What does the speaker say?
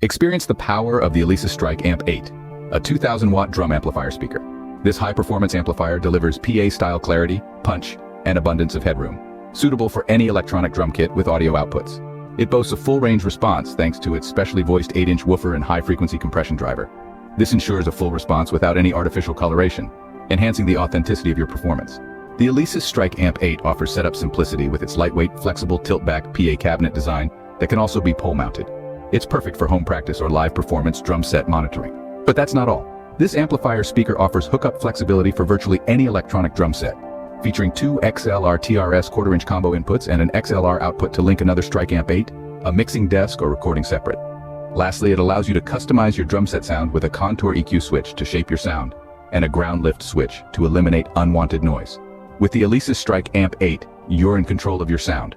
Experience the power of the Alesis Strike Amp 8, a 2,000-watt drum amplifier speaker. This high-performance amplifier delivers PA-style clarity, punch, and abundance of headroom, suitable for any electronic drum kit with audio outputs. It boasts a full-range response thanks to its specially voiced 8-inch woofer and high-frequency compression driver. This ensures a full response without any artificial coloration, enhancing the authenticity of your performance. The Alesis Strike Amp 8 offers setup simplicity with its lightweight, flexible tilt-back PA cabinet design that can also be pole-mounted. It's perfect for home practice or live performance drum set monitoring. But that's not all. This amplifier speaker offers hookup flexibility for virtually any electronic drum set, featuring two XLR TRS quarter-inch combo inputs and an XLR output to link another Strike Amp 8, a mixing desk, or recording separate. Lastly, it allows you to customize your drum set sound with a contour EQ switch to shape your sound, and a ground lift switch to eliminate unwanted noise. With the Alesis Strike Amp 8, you're in control of your sound.